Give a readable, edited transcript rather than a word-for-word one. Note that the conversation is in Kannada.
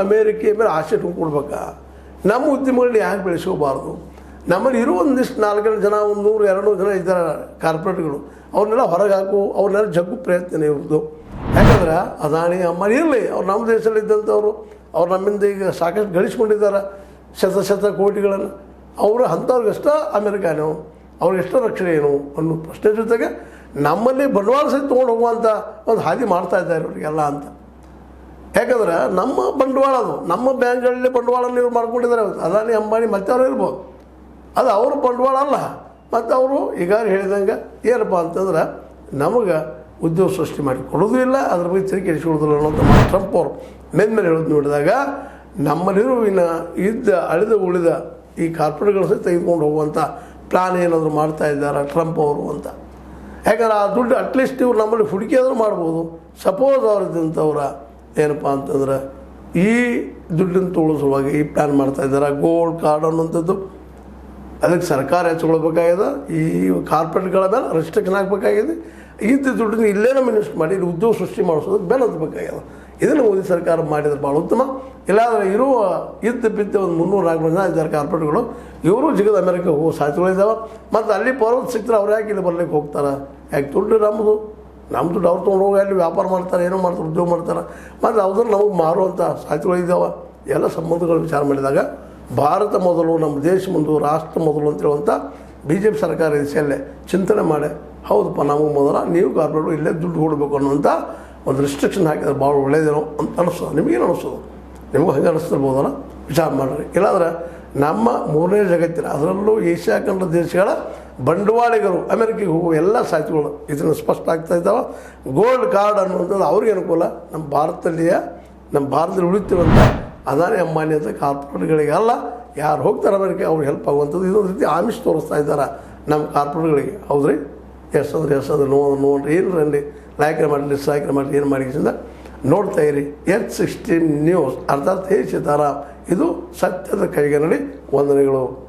ಅಮೇರಿಕೆ ಮೇಲೆ ಆಸೆ ಕೊಡ್ಬೇಕಾ? ನಮ್ಮ ಉದ್ಯಮಗಳನ್ನ ಯಾಕೆ ಬೆಳೆಸ್ಕೋಬಾರ್ದು? ನಮ್ಮಲ್ಲಿ ಇರೋ ಒಂದಿಷ್ಟು 4 ಜನ, 100, 200 ಜನ ಇದ್ದಾರೆ ಕಾರ್ಪೊರೇಟ್ಗಳು. ಅವ್ರನ್ನೆಲ್ಲ ಹೊರಗೆ ಹಾಕು, ಅವ್ರನ್ನೆಲ್ಲ ಜಗ್ಗು ಪ್ರಯತ್ನ ಇವ್ರದ್ದು. ಯಾಕಂದ್ರೆ ಅದಾನಿ, ಅಂಬಾನಿ ಇರಲಿ, ಅವ್ರು ನಮ್ಮ ದೇಶದಲ್ಲಿ ಇದ್ದಂಥವ್ರು, ಅವ್ರು ನಮ್ಮಿಂದ ಈಗ ಸಾಕಷ್ಟು ಗಳಿಸ್ಕೊಂಡಿದ್ದಾರೆ ಶತ ಕೋಟಿಗಳನ್ನು. ಅವರು ಅಂಥವ್ರಿಗಷ್ಟ ಅಮೆರಿಕಾನು, ಅವ್ರಿಗೆಷ್ಟ ರಕ್ಷಣೆ ಏನು ಅನ್ನೋ ಪ್ರಶ್ನೆ ಜೊತೆಗೆ ನಮ್ಮಲ್ಲಿ ಬಂಡವಾಳ ಸಹಿತ ತೊಗೊಂಡು ಹೋಗುವಂಥ ಒಂದು ಹಾದಿ ಮಾಡ್ತಾ ಇದ್ದಾರೆ ಅವರಿಗೆಲ್ಲ ಅಂತ. ಯಾಕಂದ್ರೆ ನಮ್ಮ ಬಂಡವಾಳ ಅದು, ನಮ್ಮ ಬ್ಯಾಂಕ್ಗಳಲ್ಲಿ ಬಂಡವಾಳನ ಇವ್ರು ಮಾಡ್ಕೊಂಡಿದ್ದಾರೆ. ಅದಾನಿ, ಅಂಬಾನಿ ಮತ್ತೆ ಅವ್ರು ಇರ್ಬೋದು, ಅದು ಅವ್ರ ಬಂಡವಾಳ ಅಲ್ಲ. ಮತ್ತು ಅವರು ಈಗ ಹೇಳಿದಂಗೆ ಏನಪ್ಪ ಅಂತಂದ್ರೆ ನಮಗೆ ಉದ್ಯೋಗ ಸೃಷ್ಟಿ ಮಾಡಿ ಕೊಡೋದು ಇಲ್ಲ, ಅದ್ರ ಬಗ್ಗೆ ತಿರುಗಿ ಕೆಡಿಸ್ಕೊಳ್ಳೋದಿಲ್ಲ ಅನ್ನೋದು ಟ್ರಂಪ್ ಅವರು ಮೇಲೆ ಹೇಳೋದು ನೋಡಿದಾಗ ನಮ್ಮಲ್ಲಿರುವ ಅಳಿದ ಉಳಿದ ಈ ಕಾರ್ಪೊರೇಟ್ಗಳ ಸಹಿತ ತೆಗೆದುಕೊಂಡು ಹೋಗುವಂಥ ಪ್ಲಾನ್ ಏನಾದರೂ ಮಾಡ್ತಾ ಇದ್ದಾರೆ ಟ್ರಂಪ್ ಅವರು ಅಂತ. ಯಾಕಂದ್ರೆ ಆ ದುಡ್ಡು ಅಟ್ಲೀಸ್ಟ್ ಇವ್ರು ನಮ್ಮಲ್ಲಿ ಹುಡುಕಿ ಆದರೂ ಮಾಡ್ಬೋದು. ಸಪೋಸ್ ಅವ್ರದ್ದಂಥವ್ರ ಏನಪ್ಪ ಅಂತಂದ್ರೆ ಈ ದುಡ್ಡನ್ನು ತೊಗೊಳಿಸುವಾಗ ಈ ಪ್ಲ್ಯಾನ್ ಮಾಡ್ತಾ ಇದ್ದಾರೆ. ಗೋಲ್ಡ್ ಕಾರ್ಡ್ ಅನ್ನುವಂಥದ್ದು ಅದಕ್ಕೆ ಸರ್ಕಾರ ಹೆಚ್ಚಿಕೊಳ್ಬೇಕಾಗಿದೆ. ಈ ಕಾರ್ಪೊರೇಟ್ಗಳ ಮೇಲೆ ರೆಸ್ಟ್ರಿಕ್ಷನ್ ಆಗಬೇಕಾಗಿದೆ. ದುಡ್ಡನ್ನು ಇಲ್ಲೇ ನಮ್ಮ ಇನ್ವೆಸ್ಟ್ ಮಾಡಿ ಇಲ್ಲಿ ಉದ್ಯೋಗ ಸೃಷ್ಟಿ ಮಾಡಿಸೋದಕ್ಕೆ ಬೆಲೆ ಹತ್ತಬೇಕಾಗಿದೆ. ಇದನ್ನು ಮೋದಿ ಸರ್ಕಾರ ಮಾಡಿದ್ರೆ ಭಾಳ ಉತ್ತಮ. ಇಲ್ಲಾಂದರೆ ಇರುವ ಬಿದ್ದ ಒಂದು 300-400 ಜನ ಇದ್ದಾರೆ ಕಾರ್ಪೊರೇಟ್ಗಳು. ಇವರು ಜಿಗದ ಅಮೆರಿಕಕ್ಕೆ ಹೋಗೋ ಸಾಧ್ಯತೆಗಳಿದ್ದಾವೆ. ಮತ್ತು ಅಲ್ಲಿ ಪರ್ವತ ಸಿಗ್ತಾರೆ, ಅವ್ರು ಯಾಕೆ ಇಲ್ಲಿ ಬರ್ಲಿಕ್ಕೆ ಹೋಗ್ತಾರೆ? ಯಾಕೆ ದುಡ್ಡು ನಮ್ಮ ದುಡ್ಡು ಅವ್ರು ತೊಗೊಂಡು ಹೋಗಿ ಅಲ್ಲಿ ವ್ಯಾಪಾರ ಮಾಡ್ತಾರೆ, ಏನೋ ಮಾಡ್ತಾರೆ, ಉದ್ಯೋಗ ಮಾಡ್ತಾರೆ. ಮತ್ತು ಅವ್ರನ್ನ ನಮಗೆ ಮಾರುವಂಥ ಸಾಧ್ಯತೆಗಳಿದ್ದಾವೆ. ಎಲ್ಲ ಸಂಬಂಧಗಳು ವಿಚಾರ ಮಾಡಿದಾಗ ಭಾರತ ಮೊದಲು, ನಮ್ಮ ದೇಶ ಮುಂದೆ, ರಾಷ್ಟ್ರ ಮೊದಲು ಅಂತೇಳುವಂಥ BJP ಸರ್ಕಾರ ದಿಸೆಯಲ್ಲೇ ಚಿಂತನೆ ಮಾಡಿ ಹೌದಪ್ಪ ನಮಗೆ ಮೊದಲ ನೀವು ಕಾರ್ಪೊರೇಟ್ರು ಇಲ್ಲೇ ದುಡ್ಡು ಕೊಡಬೇಕು ಅನ್ನೋಂಥ ಒಂದು ರಿಸ್ಟ್ರಿಕ್ಷನ್ ಹಾಕಿದ್ರೆ ಭಾಳ ಒಳ್ಳೆಯದೇನೋ ಅಂತ ಅನಿಸ್ತದೆ. ನಿಮಗೇನು ಅನಿಸ್ತದೆ? ನಿಮಗೂ ಹಂಗೆ ಅನಿಸ್ತಿರ್ಬೋದಲ್ಲ, ವಿಚಾರ ಮಾಡಿರಿ. ಇಲ್ಲಾಂದ್ರೆ ನಮ್ಮ 3ನೇ ಜಗತ್ತಿನ, ಅದರಲ್ಲೂ ಏಷ್ಯಾ ಖಂಡ ದೇಶಗಳ ಬಂಡವಾಳಿಗರು ಅಮೆರಿಕೆಗೆ ಹೋಗುವ ಎಲ್ಲ ಸಾಧ್ಯತೆಗಳು ಇದನ್ನು ಸ್ಪಷ್ಟ ಆಗ್ತಾ ಇದ್ದಾವೆ. ಗೋಲ್ಡ್ ಕಾರ್ಡ್ ಅನ್ನುವಂಥದ್ದು ಅವ್ರಿಗೆ ಅನುಕೂಲ. ನಮ್ಮ ಭಾರತದಲ್ಲಿ ಉಳಿತಿರುವಂಥ ಅದಾನಿ, ಅಂಬಾನಿ ಅಂತ ಕಾರ್ಪೊರೇಟ್ಗಳಿಗೆ ಅಲ್ಲ, ಯಾರು ಹೋಗ್ತಾರೆ ಅಮೆರಿಕೆ ಅವ್ರಿಗೆ ಹೆಲ್ಪ್ ಆಗುವಂಥದ್ದು. ಇದೊಂದು ರೀತಿ ಆಮಿಷ ತೋರಿಸ್ತಾ ಇದ್ದಾರೆ ನಮ್ಮ ಕಾರ್ಪೊರೇಟ್ಗಳಿಗೆ. ಹೌದ್ರಿ, ಎಸ್ ಅಂದ್ರೆ ನೋಡ್ರಿ, ಏನು ರಂಡಿ ಲೈಕ್ರೆ ಮಾಡಿ, ಡಿಸ್ಲೈಕ್ರೆ ಮಾಡಿ, ಏನು ಮಾಡಿಸಿಂದ ನೋಡ್ತಾ ಇರಿ H16 ನ್ಯೂಸ್. ಅರ್ಥಾತ್ ಹೇ ಸೀತಾರಾಮ್, ಇದು ಸತ್ಯದ ಕೈಗೆ ನಡಿ. ವಂದನೆಗಳು.